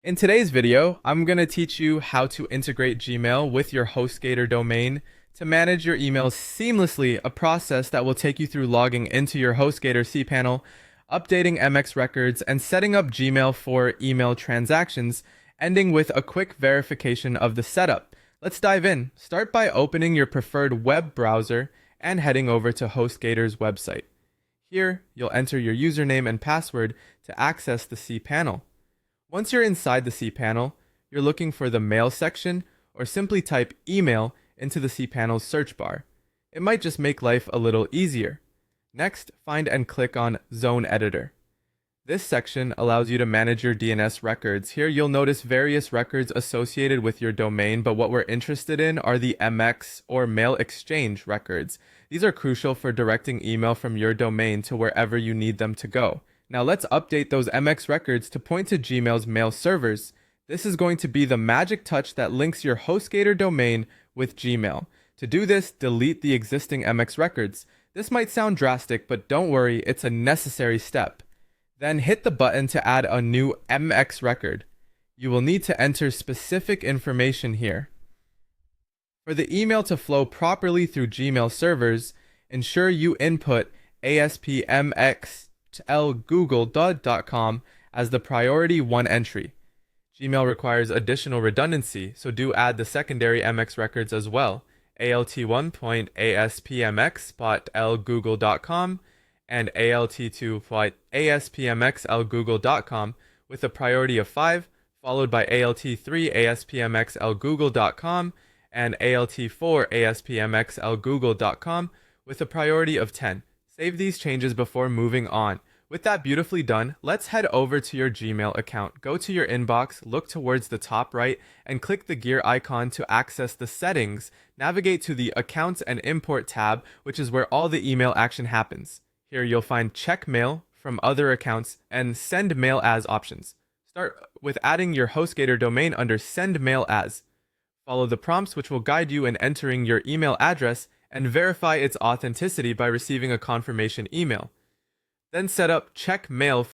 In today's video, I'm going to teach you how to integrate Gmail with your HostGator domain to manage your emails seamlessly, a process that will take you through logging into your HostGator cPanel, updating MX records, and setting up Gmail for email transactions, ending with a quick verification of the setup. Let's dive in. Start by opening your preferred web browser and heading over to HostGator's website. Here, you'll enter your username and password to access the cPanel. Once you're inside the cPanel, you're looking for the Mail section, or simply type email into the cPanel's search bar. It might just make life a little easier. Next, find and click on Zone Editor. This section allows you to manage your DNS records. Here you'll notice various records associated with your domain, but what we're interested in are the MX or Mail Exchange records. These are crucial for directing email from your domain to wherever you need them to go. Now let's update those MX records to point to Gmail's mail servers. This is going to be the magic touch that links your HostGator domain with Gmail. To do this, delete the existing MX records. This might sound drastic, but don't worry, it's a necessary step. Then hit the button to add a new MX record. You will need to enter specific information here. For the email to flow properly through Gmail servers, ensure you input ASPMX@google.com as the priority 1 entry. Gmail requires additional redundancy, so do add the secondary MX records as well, alt1.aspmx.lgoogle.com and alt2.aspmx.lgoogle.com with a priority of 5, followed by alt3.aspmx.lgoogle.com and alt4.aspmx.lgoogle.com with a priority of 10. Save these changes before moving on. With that beautifully done, let's head over to your Gmail account. Go to your inbox, look towards the top right, and click the gear icon to access the settings. Navigate to the Accounts and Import tab, which is where all the email action happens. Here you'll find Check Mail from other accounts and Send Mail As options. Start with adding your HostGator domain under Send Mail As. Follow the prompts which will guide you in entering your email address and verify its authenticity by receiving a confirmation email. Then set up Check Mail